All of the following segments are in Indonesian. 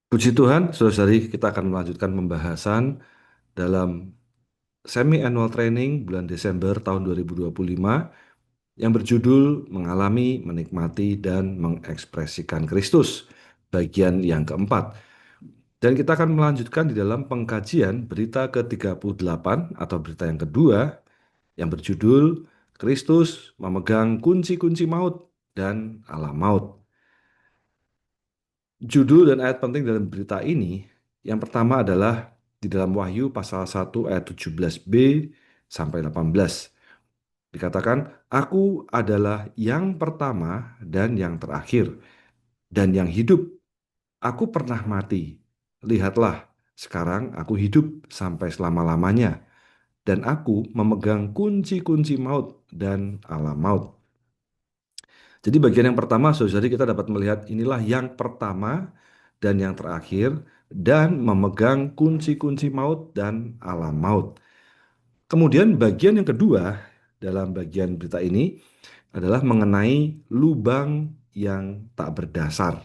Puji Tuhan, saudari, kita akan melanjutkan pembahasan dalam semi-annual training bulan Desember tahun 2025 yang berjudul Mengalami, Menikmati, dan Mengekspresikan Kristus, bagian yang keempat. Dan kita akan melanjutkan di dalam pengkajian berita ke-38 atau berita yang kedua yang berjudul Kristus memegang kunci-kunci maut dan alam maut. Judul dan ayat penting dalam berita ini, yang pertama adalah di dalam Wahyu pasal 1 ayat 17b sampai 18. Dikatakan, "Aku adalah yang pertama dan yang terakhir, dan yang hidup. Aku pernah mati. Lihatlah, sekarang aku hidup sampai selama-lamanya, dan aku memegang kunci-kunci maut dan alam maut." Jadi bagian yang pertama, saudari, kita dapat melihat inilah yang pertama dan yang terakhir dan memegang kunci-kunci maut dan alam maut. Kemudian bagian yang kedua dalam bagian berita ini adalah mengenai lubang yang tak berdasar.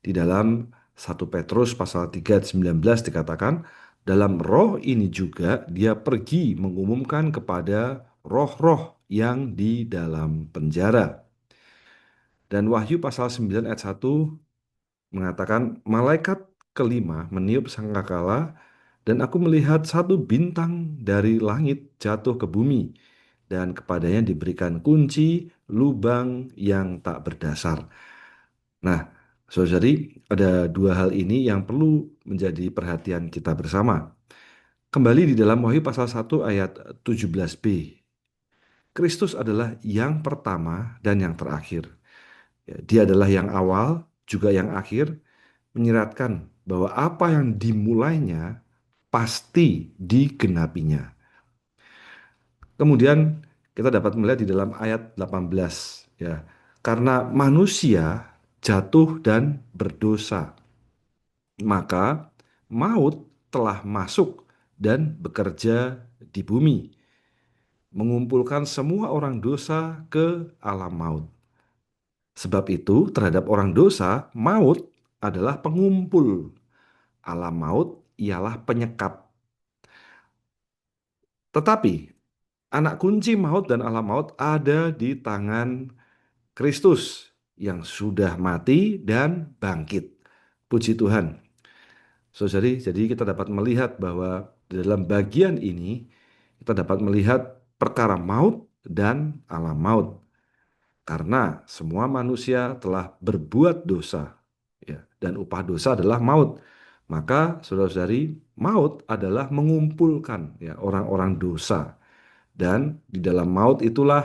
Di dalam 1 Petrus pasal 3 ayat 19 dikatakan, dalam roh ini juga dia pergi mengumumkan kepada roh-roh yang di dalam penjara. Dan Wahyu pasal 9 ayat 1 mengatakan, malaikat kelima meniup sangkakala dan aku melihat satu bintang dari langit jatuh ke bumi dan kepadanya diberikan kunci lubang yang tak berdasar. Nah, saudari, ada dua hal ini yang perlu menjadi perhatian kita bersama. Kembali di dalam Wahyu pasal 1 ayat 17b. Kristus adalah yang pertama dan yang terakhir. Ya, dia adalah yang awal, juga yang akhir, menyiratkan bahwa apa yang dimulainya pasti digenapinya. Kemudian kita dapat melihat di dalam ayat 18, ya. Karena manusia jatuh dan berdosa, maka maut telah masuk dan bekerja di bumi, mengumpulkan semua orang dosa ke alam maut. Sebab itu, terhadap orang dosa, maut adalah pengumpul. Alam maut ialah penyekat. Tetapi, anak kunci maut dan alam maut ada di tangan Kristus yang sudah mati dan bangkit. Puji Tuhan. Saudari, jadi kita dapat melihat bahwa dalam bagian ini, kita dapat melihat perkara maut dan alam maut. Karena semua manusia telah berbuat dosa, ya, dan upah dosa adalah maut. Maka saudara-saudari, maut adalah mengumpulkan, ya, orang-orang dosa, dan di dalam maut itulah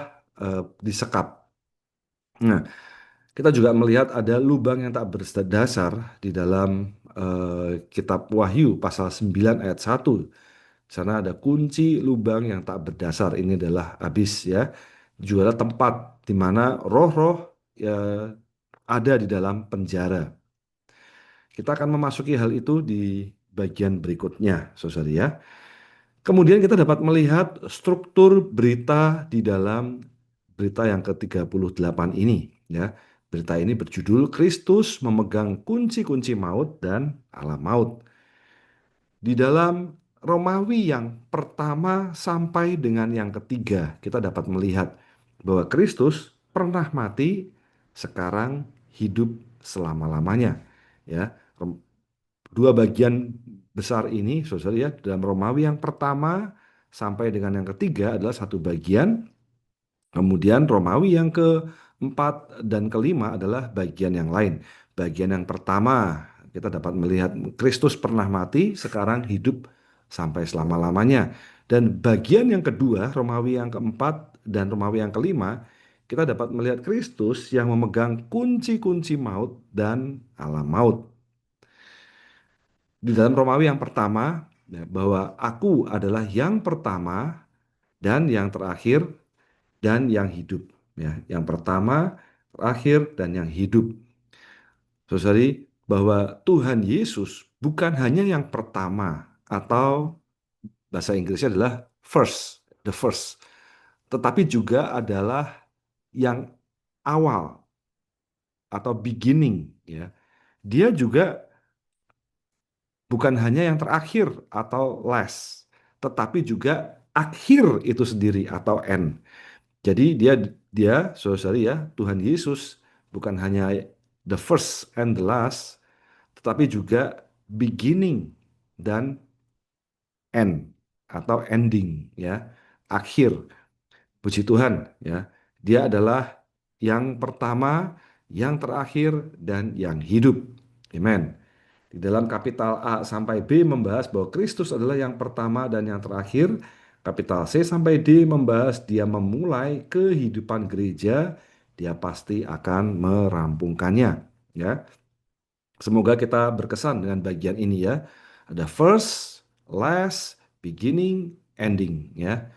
disekap. Nah, kita juga melihat ada lubang yang tak berdasar di dalam kitab Wahyu pasal 9 ayat 1. Di sana ada kunci lubang yang tak berdasar. Ini adalah abyss, ya. Juga ada tempat di mana roh-roh ya, ada di dalam penjara. Kita akan memasuki hal itu di bagian berikutnya, saudara, ya. Kemudian kita dapat melihat struktur berita di dalam berita yang ke-38 ini, ya. Berita ini berjudul Kristus memegang kunci-kunci maut dan alam maut. Di dalam Romawi yang pertama sampai dengan yang ketiga, kita dapat melihat bahwa Kristus pernah mati, sekarang hidup selama-lamanya. Ya, dua bagian besar ini, saudara, ya, dalam Romawi yang pertama sampai dengan yang ketiga adalah satu bagian. Kemudian Romawi yang keempat dan kelima adalah bagian yang lain. Bagian yang pertama kita dapat melihat Kristus pernah mati, sekarang hidup sampai selama-lamanya. Dan bagian yang kedua, Romawi yang keempat dan Romawi yang kelima, kita dapat melihat Kristus yang memegang kunci-kunci maut dan alam maut. Di dalam Romawi yang pertama, ya, bahwa aku adalah yang pertama dan yang terakhir dan yang hidup. Ya, yang pertama, terakhir, dan yang hidup. Saudari, bahwa Tuhan Yesus bukan hanya yang pertama atau bahasa Inggrisnya adalah first, the first, tetapi juga adalah yang awal atau beginning. Ya, dia juga bukan hanya yang terakhir atau last, tetapi juga akhir itu sendiri atau end. Jadi dia dia saudara ya, Tuhan Yesus bukan hanya the first and the last, tetapi juga beginning dan end atau ending ya, akhir. Puji Tuhan ya. Dia adalah yang pertama, yang terakhir dan yang hidup. Amen. Di dalam kapital A sampai B membahas bahwa Kristus adalah yang pertama dan yang terakhir. Kapital C sampai D membahas dia memulai kehidupan gereja, dia pasti akan merampungkannya. Ya, semoga kita berkesan dengan bagian ini ya. Ada first, last, beginning, ending ya.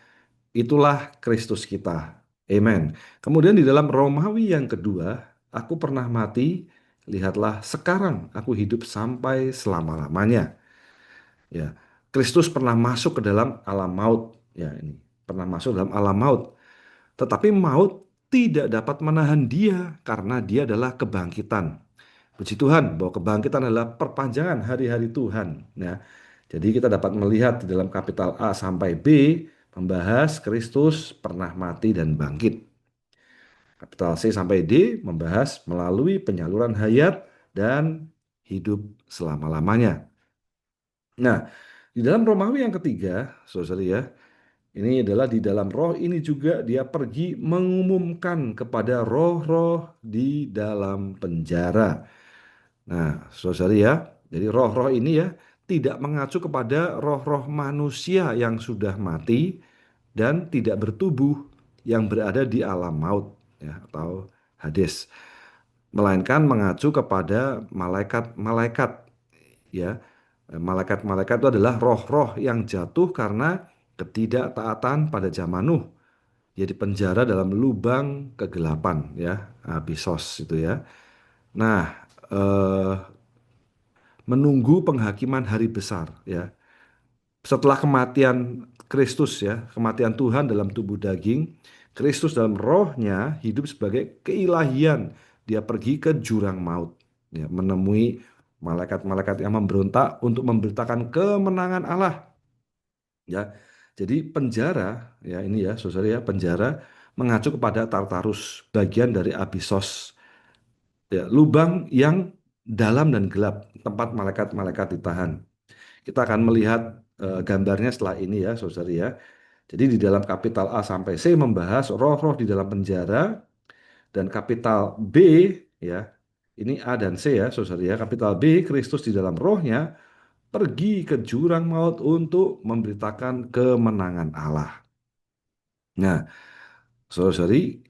Itulah Kristus kita. Amen. Kemudian di dalam Romawi yang kedua, aku pernah mati, lihatlah sekarang aku hidup sampai selama-lamanya. Ya, Kristus pernah masuk ke dalam alam maut. Ya, ini pernah masuk dalam alam maut. Tetapi maut tidak dapat menahan dia karena dia adalah kebangkitan. Puji Tuhan bahwa kebangkitan adalah perpanjangan hari-hari Tuhan. Ya, jadi kita dapat melihat di dalam kapital A sampai B membahas Kristus pernah mati dan bangkit. Kapital C sampai D membahas melalui penyaluran hayat dan hidup selama-lamanya. Nah, di dalam Romawi yang ketiga, saudara ya, ini adalah di dalam roh ini juga dia pergi mengumumkan kepada roh-roh di dalam penjara. Nah, saudara ya, jadi roh-roh ini ya tidak mengacu kepada roh-roh manusia yang sudah mati dan tidak bertubuh yang berada di alam maut ya atau Hades, melainkan mengacu kepada malaikat-malaikat ya. Malaikat-malaikat itu adalah roh-roh yang jatuh karena ketidaktaatan pada zaman Nuh. Jadi penjara dalam lubang kegelapan ya, abysos itu ya. Nah, eh, menunggu penghakiman hari besar ya. Setelah kematian Kristus ya, kematian Tuhan dalam tubuh daging, Kristus dalam rohnya hidup sebagai keilahian. Dia pergi ke jurang maut, ya, menemui malaikat-malaikat yang memberontak untuk memberitakan kemenangan Allah. Ya, jadi penjara ya ini ya, saudara ya, penjara mengacu kepada Tartarus, bagian dari Abysos, ya, lubang yang dalam dan gelap, tempat malaikat-malaikat ditahan. Kita akan melihat gambarnya setelah ini ya, saudara ya. Jadi di dalam kapital A sampai C membahas roh-roh di dalam penjara dan kapital B ya. Ini A dan C ya, saudara ya. Kapital B Kristus di dalam rohnya pergi ke jurang maut untuk memberitakan kemenangan Allah. Nah, saudari,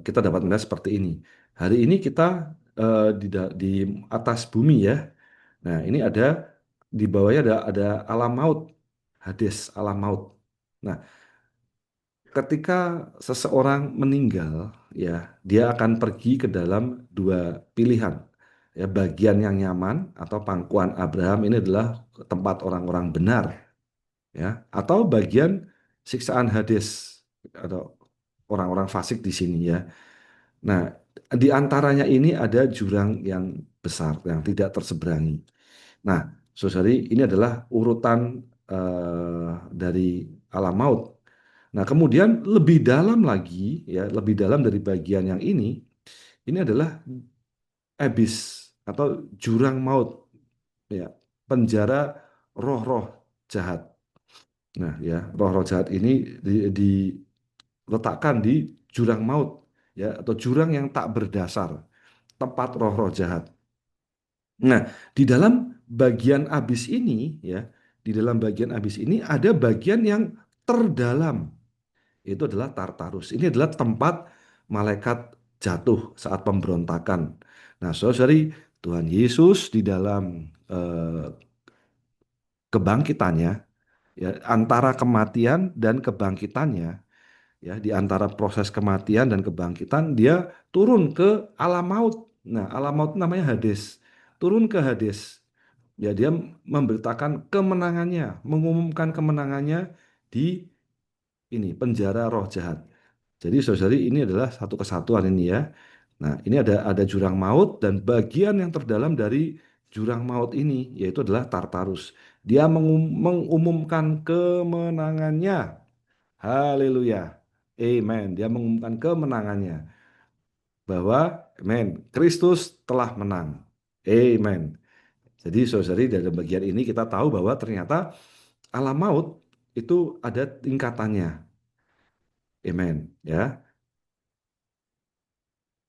kita dapat melihat seperti ini. Hari ini kita di atas bumi ya. Nah, ini ada di bawahnya ada alam maut, Hades, alam maut. Nah, ketika seseorang meninggal, ya, dia akan pergi ke dalam dua pilihan. Ya, bagian yang nyaman atau pangkuan Abraham ini adalah tempat orang-orang benar, ya, atau bagian siksaan Hades atau orang-orang fasik di sini ya. Nah, di antaranya ini ada jurang yang besar yang tidak terseberangi. Nah, saudari, ini adalah urutan dari alam maut. Nah, kemudian lebih dalam lagi, ya, lebih dalam dari bagian yang ini adalah abyss atau jurang maut, ya, penjara roh-roh jahat. Nah, ya, roh-roh jahat ini diletakkan di jurang maut, ya, atau jurang yang tak berdasar, tempat roh-roh jahat. Nah, di dalam bagian abis ini, ya, di dalam bagian abis ini ada bagian yang terdalam. Itu adalah Tartarus. Ini adalah tempat malaikat jatuh saat pemberontakan. Nah, saudari, Tuhan Yesus di dalam kebangkitannya, ya, antara kematian dan kebangkitannya, ya, di antara proses kematian dan kebangkitan, dia turun ke alam maut. Nah, alam maut namanya Hades. Turun ke Hades. Ya, dia memberitakan kemenangannya, mengumumkan kemenangannya di ini penjara roh jahat. Jadi saudari, ini adalah satu kesatuan ini ya. Nah, ini ada jurang maut dan bagian yang terdalam dari jurang maut ini, yaitu adalah Tartarus. Dia mengumumkan kemenangannya. Haleluya. Amen. Dia mengumumkan kemenangannya bahwa amen, Kristus telah menang. Amen. Jadi saudari dari bagian ini kita tahu bahwa ternyata alam maut itu ada tingkatannya. Amen. Ya.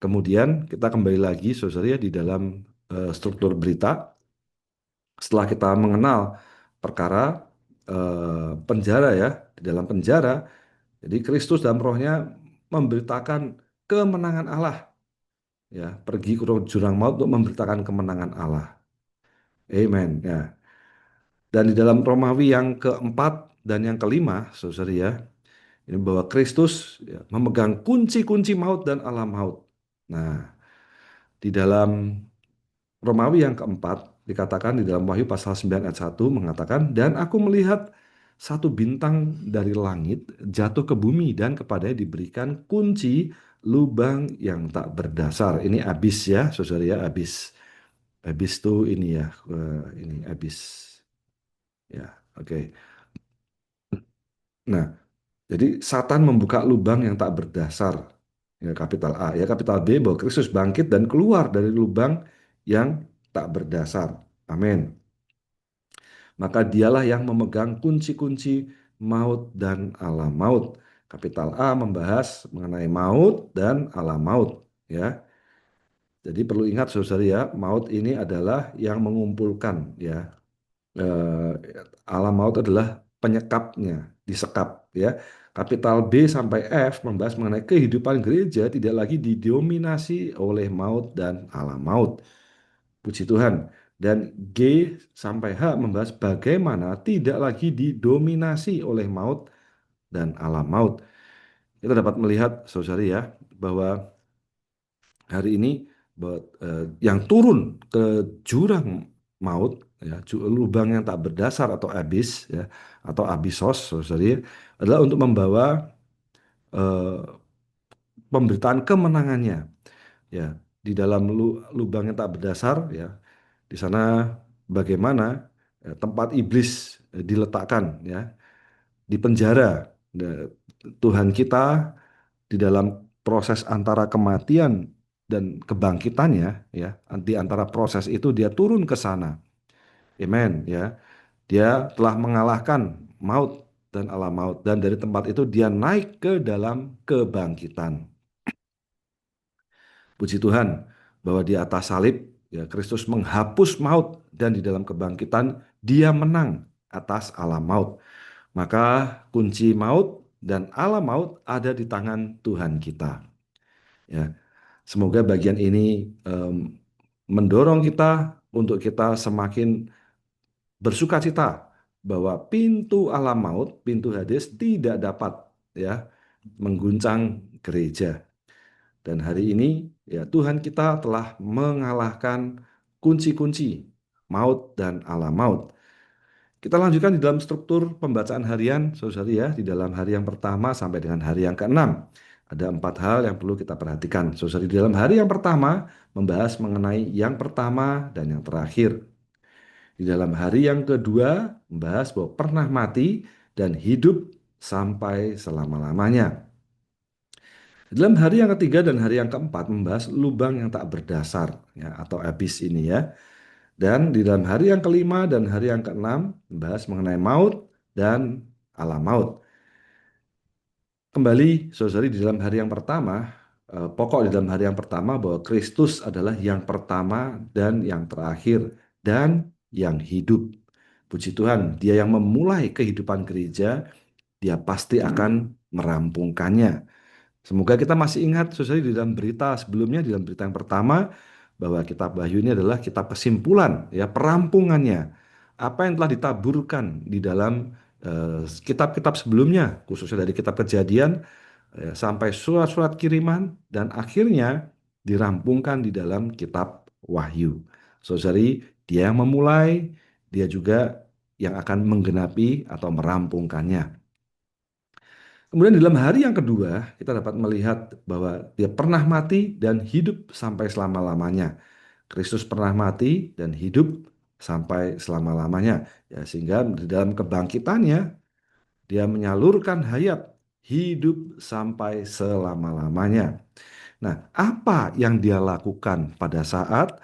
Kemudian kita kembali lagi saudari ya di dalam struktur berita setelah kita mengenal perkara penjara ya, di dalam penjara, jadi Kristus dan rohnya memberitakan kemenangan Allah, ya, pergi ke jurang maut untuk memberitakan kemenangan Allah. Amen. Ya. Dan di dalam Romawi yang keempat dan yang kelima, saudara ya, ini bahwa Kristus ya, memegang kunci-kunci maut dan alam maut. Nah, di dalam Romawi yang keempat dikatakan di dalam Wahyu pasal 9 ayat 1 mengatakan, dan aku melihat satu bintang dari langit jatuh ke bumi dan kepadanya diberikan kunci lubang yang tak berdasar. Ini abis ya, saudara ya, abis. Abis tuh ini ya, ini abis. Ya, oke. Nah, jadi Satan membuka lubang yang tak berdasar. Ya, kapital A. Ya, kapital B bahwa Kristus bangkit dan keluar dari lubang yang tak berdasar. Amin. Maka dialah yang memegang kunci-kunci maut dan alam maut. Kapital A membahas mengenai maut dan alam maut. Ya, jadi perlu ingat saudara ya, maut ini adalah yang mengumpulkan ya. eh, Alam maut adalah penyekapnya, disekap ya. Kapital B sampai F membahas mengenai kehidupan gereja tidak lagi didominasi oleh maut dan alam maut. Puji Tuhan. Dan G sampai H membahas bagaimana tidak lagi didominasi oleh maut dan alam maut. Kita dapat melihat, saudara ya, bahwa hari ini yang turun ke jurang maut, ya, lubang yang tak berdasar atau abyss, ya, atau abyssos, saudara, adalah untuk membawa eh, pemberitaan kemenangannya, ya, di dalam lubang yang tak berdasar, ya, di sana bagaimana tempat iblis diletakkan, ya, di penjara. Nah, Tuhan kita di dalam proses antara kematian dan kebangkitannya, ya, di antara proses itu dia turun ke sana. Amen, ya. Dia telah mengalahkan maut dan alam maut dan dari tempat itu dia naik ke dalam kebangkitan. Puji Tuhan bahwa di atas salib ya Kristus menghapus maut dan di dalam kebangkitan dia menang atas alam maut. Maka kunci maut dan alam maut ada di tangan Tuhan kita. Ya, semoga bagian ini mendorong kita untuk kita semakin bersukacita bahwa pintu alam maut, pintu Hades tidak dapat ya mengguncang gereja. Dan hari ini ya Tuhan kita telah mengalahkan kunci-kunci maut dan alam maut. Kita lanjutkan di dalam struktur pembacaan harian, saudara ya, di dalam hari yang pertama sampai dengan hari yang keenam. Ada 4 hal yang perlu kita perhatikan. Saudara, di dalam hari yang pertama membahas mengenai yang pertama dan yang terakhir. Di dalam hari yang kedua membahas bahwa pernah mati dan hidup sampai selama-lamanya. Dalam hari yang ketiga dan hari yang keempat membahas lubang yang tak berdasar ya, atau abyss ini ya. Dan di dalam hari yang kelima dan hari yang keenam membahas mengenai maut dan alam maut. Kembali, saudari, di dalam hari yang pertama, pokok di dalam hari yang pertama bahwa Kristus adalah yang pertama dan yang terakhir dan yang hidup. Puji Tuhan, Dia yang memulai kehidupan gereja, Dia pasti akan merampungkannya. Semoga kita masih ingat, saudari, di dalam berita sebelumnya, di dalam berita yang pertama, bahwa kitab Wahyu ini adalah kitab kesimpulan, ya, perampungannya. Apa yang telah ditaburkan di dalam kitab-kitab sebelumnya, khususnya dari kitab Kejadian, sampai surat-surat kiriman, dan akhirnya dirampungkan di dalam kitab Wahyu. Saudari, dia yang memulai, dia juga yang akan menggenapi atau merampungkannya. Kemudian di dalam hari yang kedua, kita dapat melihat bahwa dia pernah mati dan hidup sampai selama-lamanya. Kristus pernah mati dan hidup sampai selama-lamanya. Ya, sehingga di dalam kebangkitannya dia menyalurkan hayat hidup sampai selama-lamanya. Nah, apa yang dia lakukan pada saat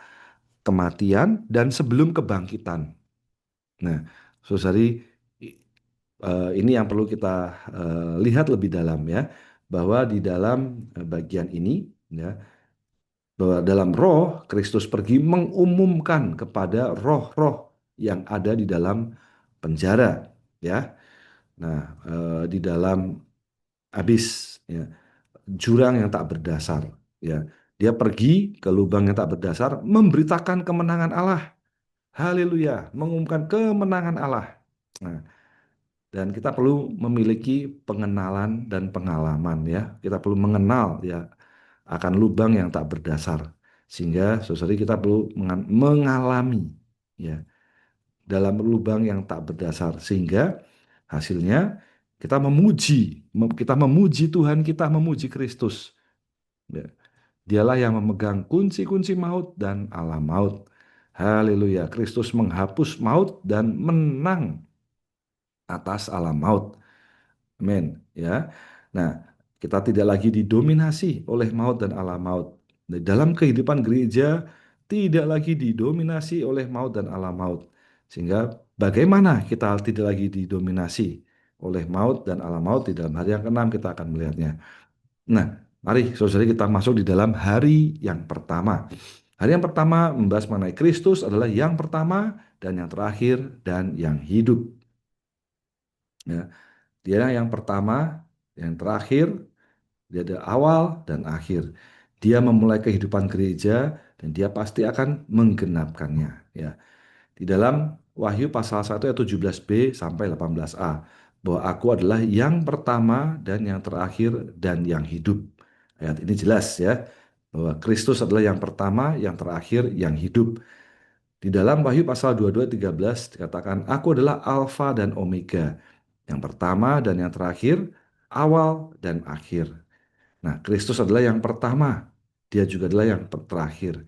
kematian dan sebelum kebangkitan? Nah, saudari, ini yang perlu kita lihat lebih dalam ya, bahwa di dalam bagian ini ya, bahwa dalam roh Kristus pergi mengumumkan kepada roh-roh yang ada di dalam penjara ya. Nah, di dalam abis ya, jurang yang tak berdasar ya. Dia pergi ke lubang yang tak berdasar memberitakan kemenangan Allah. Haleluya, mengumumkan kemenangan Allah. Nah, dan kita perlu memiliki pengenalan dan pengalaman ya. Kita perlu mengenal ya akan lubang yang tak berdasar. Sehingga saudari kita perlu mengalami ya dalam lubang yang tak berdasar. Sehingga hasilnya kita memuji Tuhan, kita memuji Kristus. Ya. Dialah yang memegang kunci-kunci maut dan alam maut. Haleluya. Kristus menghapus maut dan menang atas alam maut. Amin. Ya. Nah, kita tidak lagi didominasi oleh maut dan alam maut. Di dalam kehidupan gereja tidak lagi didominasi oleh maut dan alam maut. Sehingga bagaimana kita tidak lagi didominasi oleh maut dan alam maut, di dalam hari yang keenam kita akan melihatnya. Nah, mari saudara kita masuk di dalam hari yang pertama. Hari yang pertama membahas mengenai Kristus adalah yang pertama dan yang terakhir dan yang hidup. Ya, dia yang pertama, yang terakhir, dia ada awal dan akhir. Dia memulai kehidupan gereja dan dia pasti akan menggenapkannya. Ya, di dalam Wahyu pasal 1 ayat 17b sampai 18a, bahwa aku adalah yang pertama dan yang terakhir dan yang hidup. Ayat ini jelas ya, bahwa Kristus adalah yang pertama, yang terakhir, yang hidup. Di dalam Wahyu pasal 22:13 dikatakan, aku adalah Alfa dan Omega, yang pertama dan yang terakhir, awal dan akhir. Nah, Kristus adalah yang pertama, dia juga adalah yang terakhir.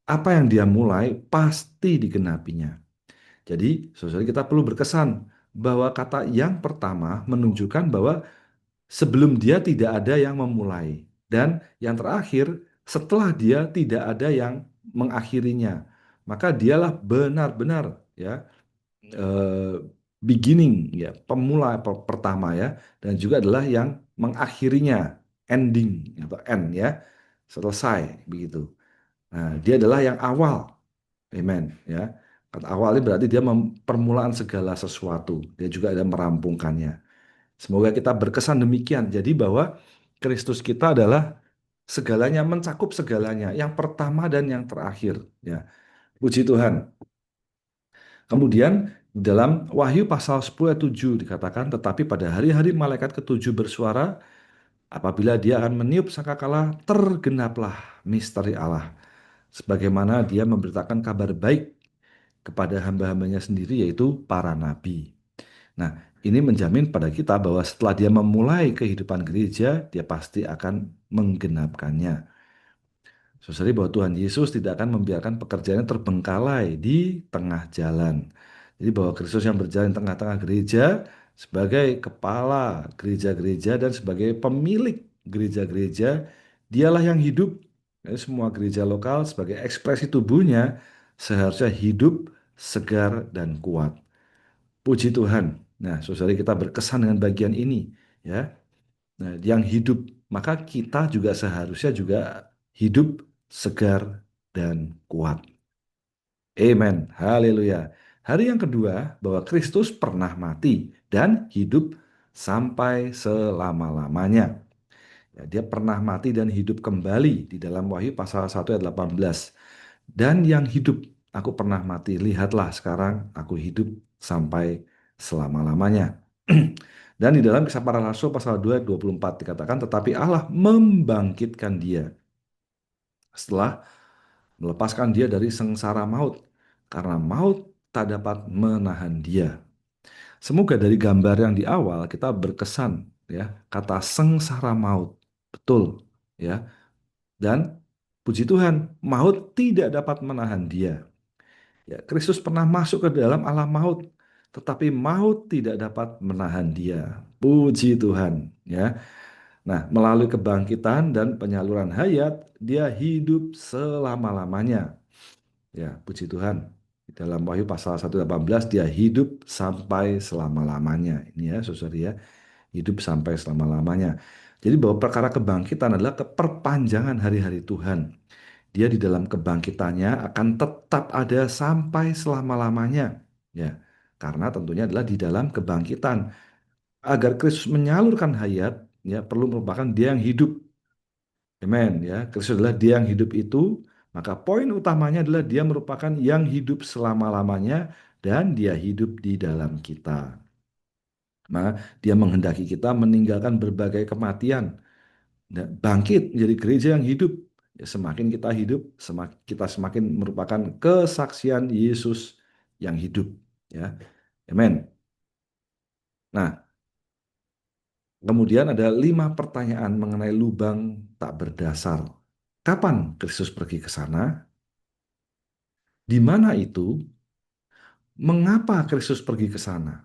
Apa yang dia mulai pasti digenapinya. Jadi, saudara kita perlu berkesan bahwa kata yang pertama menunjukkan bahwa sebelum dia tidak ada yang memulai. Dan yang terakhir, setelah dia tidak ada yang mengakhirinya. Maka dialah benar-benar ya eh, beginning ya, pemula pertama ya, dan juga adalah yang mengakhirinya, ending atau end ya, selesai begitu. Nah, dia adalah yang awal. Amen ya. Kata awal ini berarti dia permulaan segala sesuatu. Dia juga ada merampungkannya. Semoga kita berkesan demikian. Jadi bahwa Kristus kita adalah segalanya, mencakup segalanya, yang pertama dan yang terakhir ya. Puji Tuhan. Kemudian dalam Wahyu pasal 10 ayat 7 dikatakan, tetapi pada hari-hari malaikat ketujuh bersuara, apabila dia akan meniup sangkakala, tergenaplah misteri Allah. Sebagaimana dia memberitakan kabar baik kepada hamba-hambanya sendiri, yaitu para nabi. Nah, ini menjamin pada kita bahwa setelah dia memulai kehidupan gereja, dia pasti akan menggenapkannya. Saudari, bahwa Tuhan Yesus tidak akan membiarkan pekerjaannya terbengkalai di tengah jalan. Jadi bahwa Kristus yang berjalan di tengah-tengah gereja sebagai kepala gereja-gereja dan sebagai pemilik gereja-gereja, dialah yang hidup. Jadi semua gereja lokal sebagai ekspresi tubuhnya seharusnya hidup, segar, dan kuat. Puji Tuhan. Nah, saudari kita berkesan dengan bagian ini, ya. Nah, yang hidup, maka kita juga seharusnya juga hidup segar dan kuat. Amen. Haleluya. Hari yang kedua, bahwa Kristus pernah mati dan hidup sampai selama-lamanya. Ya, dia pernah mati dan hidup kembali di dalam Wahyu pasal 1 ayat 18. Dan yang hidup, aku pernah mati, lihatlah sekarang aku hidup sampai selama-lamanya. Dan di dalam Kisah Para Rasul pasal 2 ayat 24 dikatakan, tetapi Allah membangkitkan dia setelah melepaskan dia dari sengsara maut, karena maut tak dapat menahan dia. Semoga dari gambar yang di awal kita berkesan ya, kata sengsara maut betul ya. Dan Puji Tuhan, maut tidak dapat menahan dia. Ya, Kristus pernah masuk ke dalam alam maut, tetapi maut tidak dapat menahan dia. Puji Tuhan, ya. Nah, melalui kebangkitan dan penyaluran hayat, dia hidup selama-lamanya. Ya, puji Tuhan. Di dalam Wahyu pasal 1:18 dia hidup sampai selama-lamanya. Ini ya, saudara ya, hidup sampai selama-lamanya. Jadi bahwa perkara kebangkitan adalah keperpanjangan hari-hari Tuhan. Dia di dalam kebangkitannya akan tetap ada sampai selama-lamanya. Ya, karena tentunya adalah di dalam kebangkitan. Agar Kristus menyalurkan hayat, ya perlu merupakan dia yang hidup. Amen ya. Kristus adalah dia yang hidup itu, maka poin utamanya adalah dia merupakan yang hidup selama-lamanya dan dia hidup di dalam kita. Nah, dia menghendaki kita meninggalkan berbagai kematian dan bangkit menjadi gereja yang hidup. Ya, semakin kita hidup, kita semakin merupakan kesaksian Yesus yang hidup. Ya, amen. Nah, kemudian ada 5 pertanyaan mengenai lubang tak berdasar. Kapan Kristus pergi ke sana? Di mana itu? Mengapa Kristus pergi ke sana?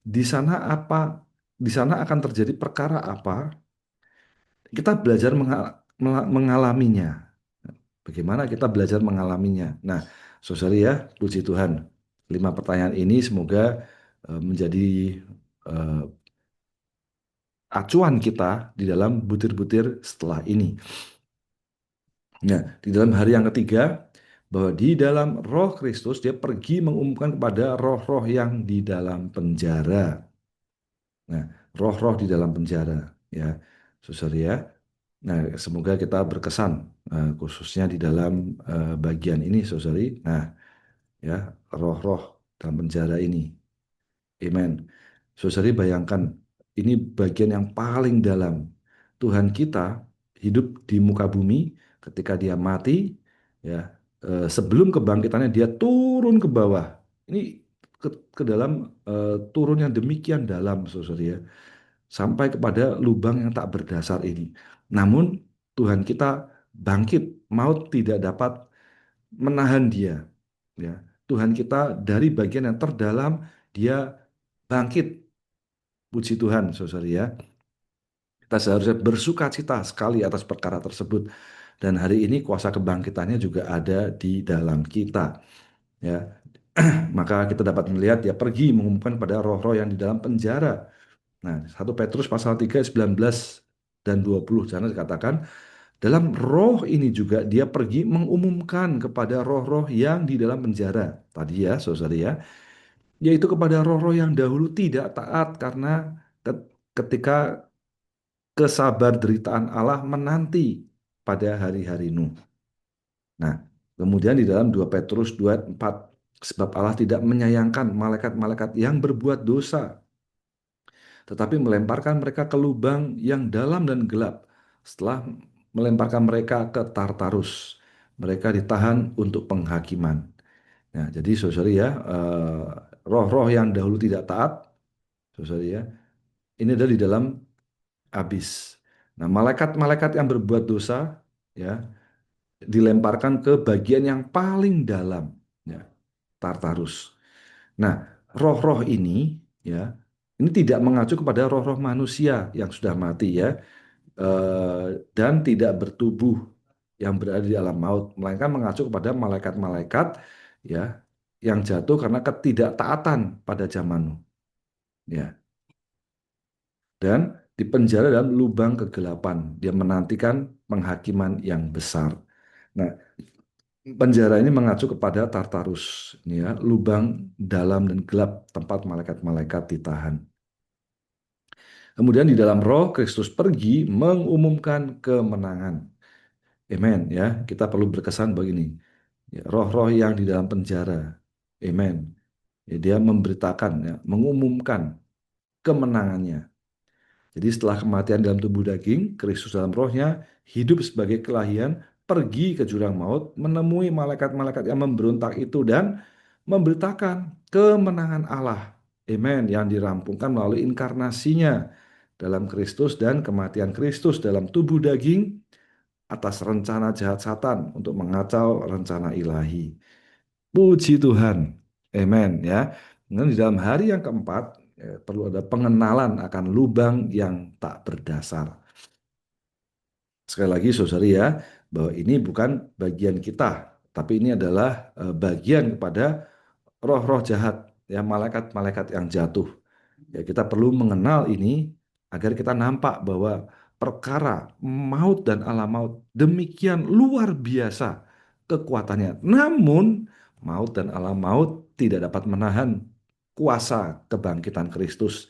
Di sana apa? Di sana akan terjadi perkara apa? Kita belajar mengalaminya. Bagaimana kita belajar mengalaminya? Nah, saudari ya, puji Tuhan. 5 pertanyaan ini semoga menjadi eh, acuan kita di dalam butir-butir setelah ini. Nah, di dalam hari yang ketiga, bahwa di dalam Roh Kristus dia pergi mengumumkan kepada roh-roh yang di dalam penjara. Nah, roh-roh di dalam penjara, ya, saudara ya. Nah, semoga kita berkesan, khususnya di dalam bagian ini, saudari. Nah, ya, roh-roh dalam penjara ini. Amen. Saudari bayangkan, ini bagian yang paling dalam. Tuhan kita hidup di muka bumi ketika dia mati, ya, sebelum kebangkitannya dia turun ke bawah. Ini ke dalam turun yang demikian dalam, saudari ya, sampai kepada lubang yang tak berdasar ini. Namun Tuhan kita bangkit, maut tidak dapat menahan dia. Ya, Tuhan kita dari bagian yang terdalam dia bangkit. Puji Tuhan, saudara ya. Kita seharusnya bersuka cita sekali atas perkara tersebut. Dan hari ini kuasa kebangkitannya juga ada di dalam kita. Ya, maka kita dapat melihat dia pergi mengumumkan pada roh-roh yang di dalam penjara. Nah, 1 Petrus pasal 3 ayat 19 dan 20 sana dikatakan, dalam roh ini juga dia pergi mengumumkan kepada roh-roh yang di dalam penjara. Tadi ya, saudara ya, yaitu kepada roh-roh yang dahulu tidak taat karena ketika kesabar deritaan Allah menanti pada hari-hari Nuh. Nah, kemudian di dalam 2 Petrus 2 ayat 4, sebab Allah tidak menyayangkan malaikat-malaikat yang berbuat dosa, tetapi melemparkan mereka ke lubang yang dalam dan gelap. Setelah melemparkan mereka ke Tartarus, mereka ditahan untuk penghakiman. Nah, jadi saudara ya, roh-roh yang dahulu tidak taat, saudara ya, ini adalah di dalam abis. Nah, malaikat-malaikat yang berbuat dosa, ya, dilemparkan ke bagian yang paling dalam, ya, Tartarus. Nah, roh-roh ini, ya, ini tidak mengacu kepada roh-roh manusia yang sudah mati, ya, dan tidak bertubuh yang berada di alam maut, melainkan mengacu kepada malaikat-malaikat, ya, yang jatuh karena ketidaktaatan pada zaman Nuh, ya, dan dipenjara dalam lubang kegelapan. Dia menantikan penghakiman yang besar. Nah, penjara ini mengacu kepada Tartarus, ya, lubang dalam dan gelap tempat malaikat-malaikat ditahan. Kemudian di dalam roh Kristus pergi mengumumkan kemenangan. Amen ya. Kita perlu berkesan begini. Ya, roh-roh yang di dalam penjara. Amen. Ya, dia memberitakan, ya, mengumumkan kemenangannya. Jadi setelah kematian dalam tubuh daging, Kristus dalam rohnya hidup sebagai kelahiran, pergi ke jurang maut, menemui malaikat-malaikat yang memberontak itu dan memberitakan kemenangan Allah. Amen. Yang dirampungkan melalui inkarnasinya dalam Kristus dan kematian Kristus dalam tubuh daging atas rencana jahat Satan untuk mengacau rencana ilahi. Puji Tuhan. Amen ya. Dan di dalam hari yang keempat perlu ada pengenalan akan lubang yang tak berdasar. Sekali lagi saudari ya, bahwa ini bukan bagian kita, tapi ini adalah bagian kepada roh-roh jahat, ya malaikat-malaikat yang jatuh. Ya, kita perlu mengenal ini agar kita nampak bahwa perkara maut dan alam maut demikian luar biasa kekuatannya. Namun maut dan alam maut tidak dapat menahan kuasa kebangkitan Kristus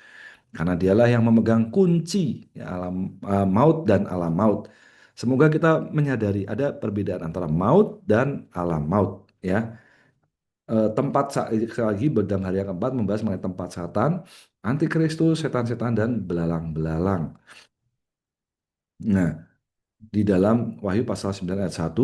karena dialah yang memegang kunci ya, maut dan alam maut. Semoga kita menyadari ada perbedaan antara maut dan alam maut ya. Tempat sekali lagi dalam hari yang keempat membahas mengenai tempat Satan, antikristus, setan-setan dan belalang-belalang. Nah, di dalam Wahyu pasal 9 ayat 1,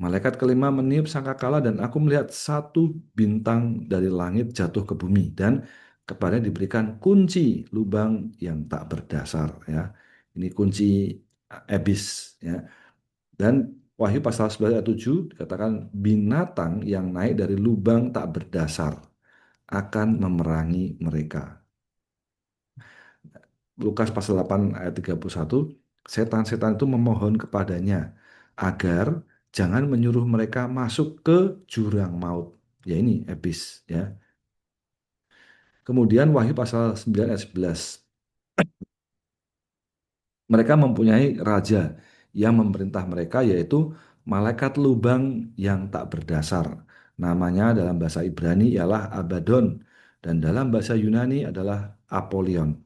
malaikat kelima meniup sangkakala dan aku melihat satu bintang dari langit jatuh ke bumi dan kepadanya diberikan kunci lubang yang tak berdasar ya. Ini kunci abyss ya. Dan Wahyu pasal 11 ayat 7 dikatakan binatang yang naik dari lubang tak berdasar akan memerangi mereka. Lukas pasal 8 ayat 31, setan-setan itu memohon kepadanya agar jangan menyuruh mereka masuk ke jurang maut. Ya ini habis ya. Kemudian Wahyu pasal 9 ayat 11. Mereka mempunyai raja yang memerintah mereka yaitu malaikat lubang yang tak berdasar. Namanya dalam bahasa Ibrani ialah Abaddon dan dalam bahasa Yunani adalah Apollyon.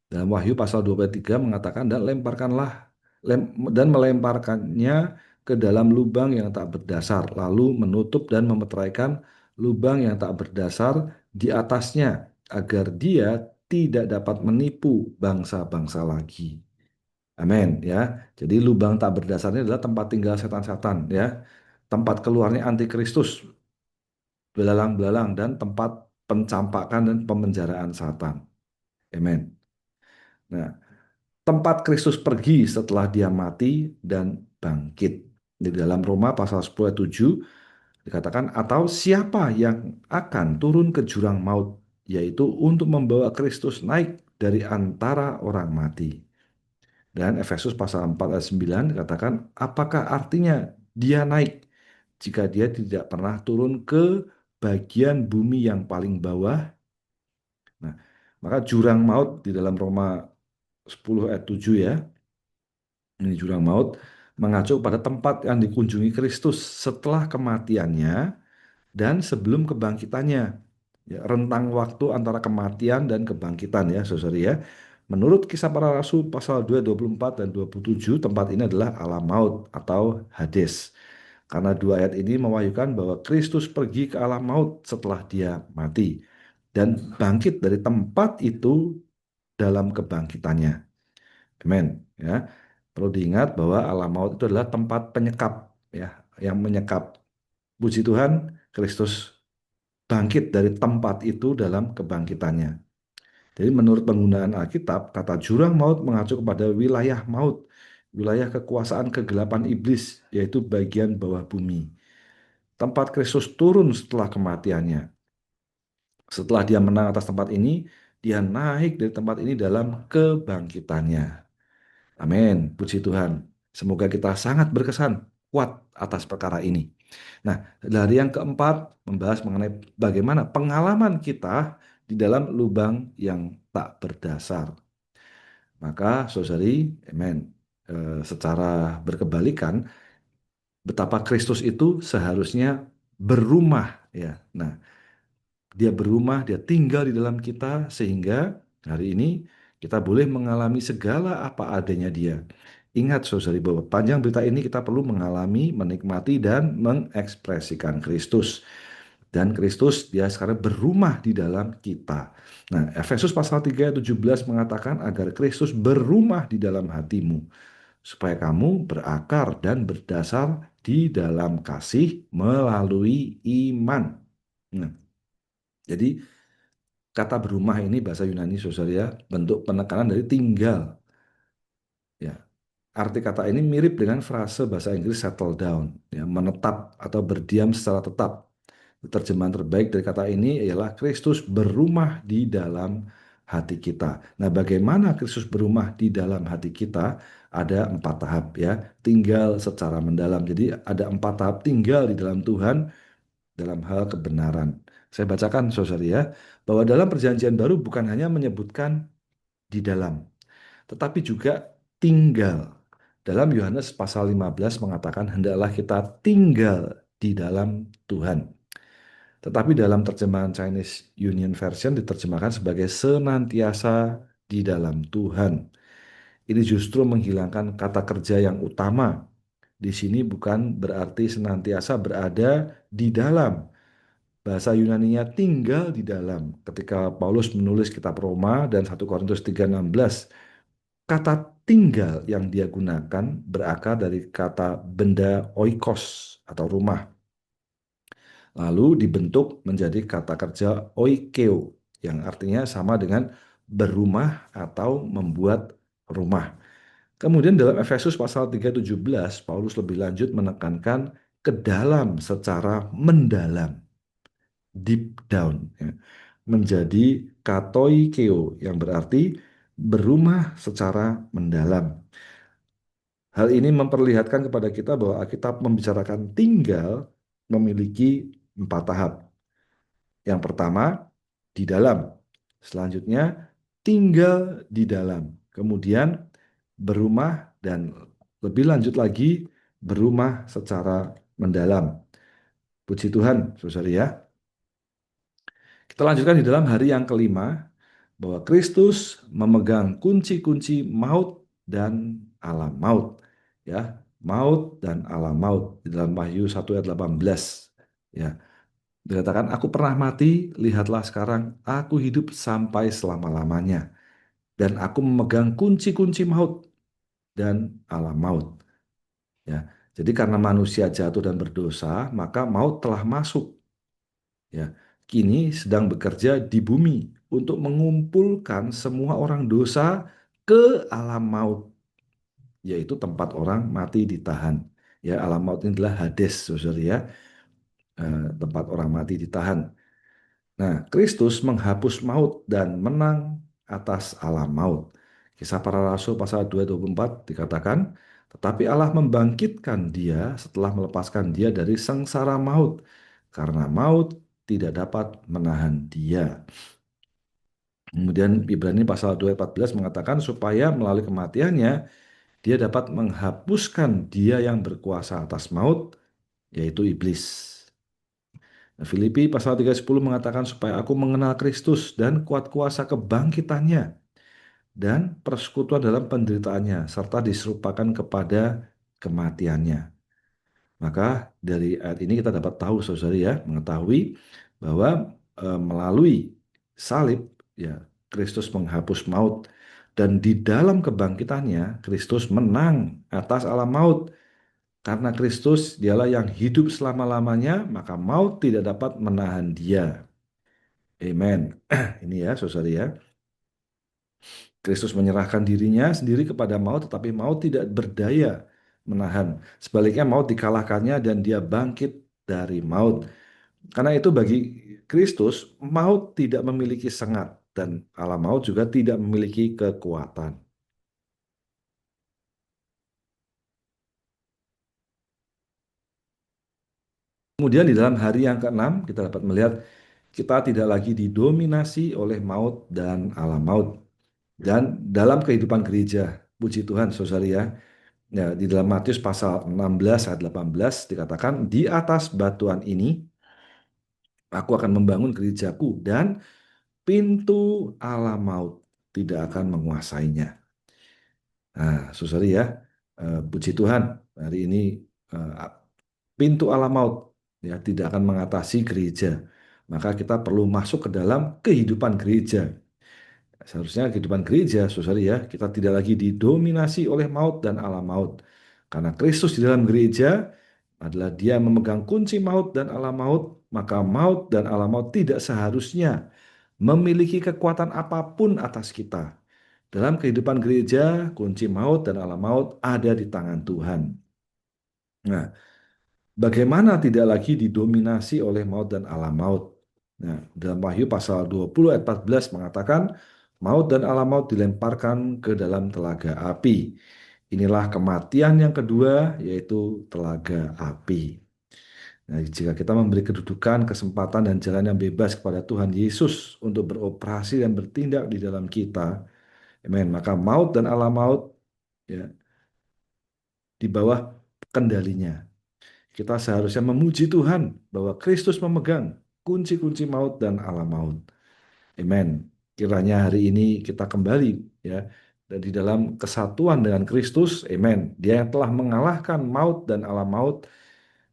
Dalam Wahyu pasal 23 mengatakan dan lemparkanlah dan melemparkannya ke dalam lubang yang tak berdasar, lalu menutup dan memeteraikan lubang yang tak berdasar di atasnya agar dia tidak dapat menipu bangsa-bangsa lagi. Amin ya. Jadi lubang tak berdasarnya adalah tempat tinggal setan-setan ya. Tempat keluarnya antikristus, belalang-belalang dan tempat pencampakan dan pemenjaraan Satan. Amin. Nah, tempat Kristus pergi setelah dia mati dan bangkit. Di dalam Roma pasal 10 ayat 7 dikatakan, atau siapa yang akan turun ke jurang maut, yaitu untuk membawa Kristus naik dari antara orang mati. Dan Efesus pasal 4 ayat 9 dikatakan, apakah artinya dia naik jika dia tidak pernah turun ke bagian bumi yang paling bawah? Nah, maka jurang maut di dalam Roma 10 ayat 7 ya, ini jurang maut, mengacu pada tempat yang dikunjungi Kristus setelah kematiannya dan sebelum kebangkitannya. Ya, rentang waktu antara kematian dan kebangkitan ya, saudara ya. Menurut Kisah Para Rasul pasal 2, 24 dan 27, tempat ini adalah alam maut atau Hades. Karena dua ayat ini mewahyukan bahwa Kristus pergi ke alam maut setelah dia mati dan bangkit dari tempat itu dalam kebangkitannya. Amin. Ya, perlu diingat bahwa alam maut itu adalah tempat penyekap, ya, yang menyekap. Puji Tuhan, Kristus bangkit dari tempat itu dalam kebangkitannya. Jadi menurut penggunaan Alkitab, kata jurang maut mengacu kepada wilayah maut, wilayah kekuasaan kegelapan iblis, yaitu bagian bawah bumi. Tempat Kristus turun setelah kematiannya. Setelah dia menang atas tempat ini, dia naik dari tempat ini dalam kebangkitannya. Amin. Puji Tuhan. Semoga kita sangat berkesan kuat atas perkara ini. Nah, dari yang keempat membahas mengenai bagaimana pengalaman kita di dalam lubang yang tak berdasar. Maka, saudari, amin. Secara berkebalikan, betapa Kristus itu seharusnya berumah ya. Nah, dia berumah, dia tinggal di dalam kita sehingga hari ini kita boleh mengalami segala apa adanya dia. Ingat saudari bahwa panjang berita ini kita perlu mengalami, menikmati dan mengekspresikan Kristus. Dan Kristus dia sekarang berumah di dalam kita. Nah, Efesus pasal 3 ayat 17 mengatakan agar Kristus berumah di dalam hatimu supaya kamu berakar dan berdasar di dalam kasih melalui iman. Nah, jadi kata berumah ini bahasa Yunani saudara ya, bentuk penekanan dari tinggal. Ya. Arti kata ini mirip dengan frase bahasa Inggris settle down, ya, menetap atau berdiam secara tetap. Terjemahan terbaik dari kata ini ialah Kristus berumah di dalam hati kita. Nah, bagaimana Kristus berumah di dalam hati kita? Ada 4 tahap, ya. Tinggal secara mendalam. Jadi ada 4 tahap tinggal di dalam Tuhan dalam hal kebenaran. Saya bacakan, saudara, ya, bahwa dalam Perjanjian Baru bukan hanya menyebutkan di dalam, tetapi juga tinggal. Dalam Yohanes pasal 15 mengatakan, hendaklah kita tinggal di dalam Tuhan. Tetapi dalam terjemahan Chinese Union Version diterjemahkan sebagai senantiasa di dalam Tuhan. Ini justru menghilangkan kata kerja yang utama. Di sini bukan berarti senantiasa berada di dalam. Bahasa Yunaninya tinggal di dalam. Ketika Paulus menulis kitab Roma dan 1 Korintus 3:16, kata tinggal yang dia gunakan berakar dari kata benda oikos atau rumah. Lalu dibentuk menjadi kata kerja oikeo yang artinya sama dengan berumah atau membuat rumah. Kemudian dalam Efesus pasal 3:17 Paulus lebih lanjut menekankan ke dalam secara mendalam, deep down, ya, menjadi katoikeo yang berarti berumah secara mendalam. Hal ini memperlihatkan kepada kita bahwa Alkitab membicarakan tinggal memiliki 4 tahap. Yang pertama, di dalam. Selanjutnya, tinggal di dalam. Kemudian, berumah dan lebih lanjut lagi, berumah secara mendalam. Puji Tuhan, saudara, ya. Kita lanjutkan di dalam hari yang kelima, bahwa Kristus memegang kunci-kunci maut dan alam maut. Ya, maut dan alam maut di dalam Wahyu 1 ayat 18. Ya, dikatakan, aku pernah mati, lihatlah sekarang, aku hidup sampai selama-lamanya. Dan aku memegang kunci-kunci maut dan alam maut. Ya, jadi karena manusia jatuh dan berdosa, maka maut telah masuk. Ya, kini sedang bekerja di bumi untuk mengumpulkan semua orang dosa ke alam maut, yaitu tempat orang mati ditahan. Ya, alam maut ini adalah Hades, saudara, ya, tempat orang mati ditahan. Nah, Kristus menghapus maut dan menang atas alam maut. Kisah Para Rasul pasal 2:24 dikatakan, tetapi Allah membangkitkan dia setelah melepaskan dia dari sengsara maut, karena maut tidak dapat menahan dia. Kemudian Ibrani pasal 2:14 mengatakan supaya melalui kematiannya dia dapat menghapuskan dia yang berkuasa atas maut, yaitu iblis. Nah, Filipi pasal 3:10 mengatakan supaya aku mengenal Kristus dan kuat kuasa kebangkitannya dan persekutuan dalam penderitaannya serta diserupakan kepada kematiannya. Maka dari ayat ini kita dapat tahu, saudara, ya, mengetahui bahwa melalui salib, ya, Kristus menghapus maut dan di dalam kebangkitannya Kristus menang atas alam maut. Karena Kristus dialah yang hidup selama-lamanya, maka maut tidak dapat menahan dia. Amen. Ini ya, saudara, ya. Kristus menyerahkan dirinya sendiri kepada maut, tetapi maut tidak berdaya menahan. Sebaliknya maut dikalahkannya dan dia bangkit dari maut. Karena itu bagi Kristus, maut tidak memiliki sengat dan alam maut juga tidak memiliki kekuatan. Kemudian di dalam hari yang keenam kita dapat melihat kita tidak lagi didominasi oleh maut dan alam maut. Dan dalam kehidupan gereja, puji Tuhan, saudara, ya, ya, di dalam Matius pasal 16 ayat 18 dikatakan, di atas batuan ini aku akan membangun gerejaku dan pintu alam maut tidak akan menguasainya. Nah, saudara, ya, puji Tuhan, hari ini eh, pintu alam maut, ya, tidak akan mengatasi gereja. Maka kita perlu masuk ke dalam kehidupan gereja. Seharusnya kehidupan gereja, saudara, ya, kita tidak lagi didominasi oleh maut dan alam maut. Karena Kristus di dalam gereja adalah dia memegang kunci maut dan alam maut, maka maut dan alam maut tidak seharusnya memiliki kekuatan apapun atas kita. Dalam kehidupan gereja, kunci maut dan alam maut ada di tangan Tuhan. Nah, bagaimana tidak lagi didominasi oleh maut dan alam maut? Nah, dalam Wahyu pasal 20 ayat 14 mengatakan, maut dan alam maut dilemparkan ke dalam telaga api. Inilah kematian yang kedua, yaitu telaga api. Nah, jika kita memberi kedudukan, kesempatan, dan jalan yang bebas kepada Tuhan Yesus untuk beroperasi dan bertindak di dalam kita, amen, maka maut dan alam maut ya di bawah kendalinya. Kita seharusnya memuji Tuhan bahwa Kristus memegang kunci-kunci maut dan alam maut. Amen. Kiranya hari ini kita kembali ya dan di dalam kesatuan dengan Kristus. Amen. Dia yang telah mengalahkan maut dan alam maut.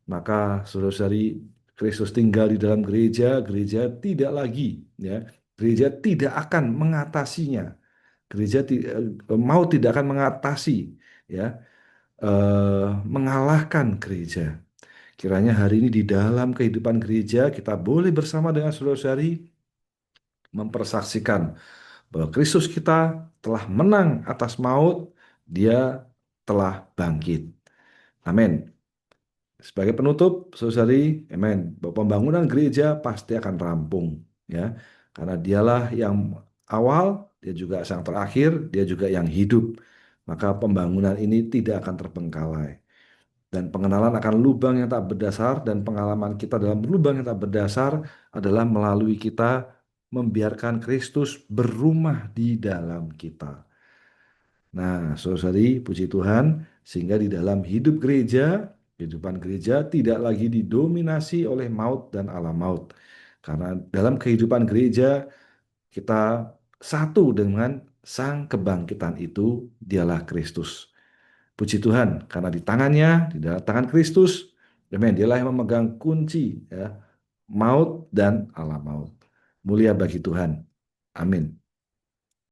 Maka saudara-saudari, Kristus tinggal di dalam gereja, gereja tidak lagi ya, gereja tidak akan mengatasinya. Gereja mau tidak akan mengatasi ya, mengalahkan gereja. Kiranya hari ini di dalam kehidupan gereja kita boleh bersama dengan saudara-saudari mempersaksikan bahwa Kristus kita telah menang atas maut, Dia telah bangkit. Amin. Sebagai penutup, saudari, amin, bahwa pembangunan gereja pasti akan rampung, ya, karena dialah yang awal, dia juga yang terakhir, dia juga yang hidup. Maka pembangunan ini tidak akan terbengkalai. Dan pengenalan akan lubang yang tak berdasar dan pengalaman kita dalam lubang yang tak berdasar adalah melalui kita membiarkan Kristus berumah di dalam kita. Nah, saudari, puji Tuhan, sehingga di dalam hidup gereja, kehidupan gereja tidak lagi didominasi oleh maut dan alam maut. Karena dalam kehidupan gereja, kita satu dengan Sang Kebangkitan itu, dialah Kristus. Puji Tuhan, karena di tangannya, di dalam tangan Kristus, amen, dialah yang memegang kunci ya, maut dan alam maut. Mulia bagi Tuhan. Amin.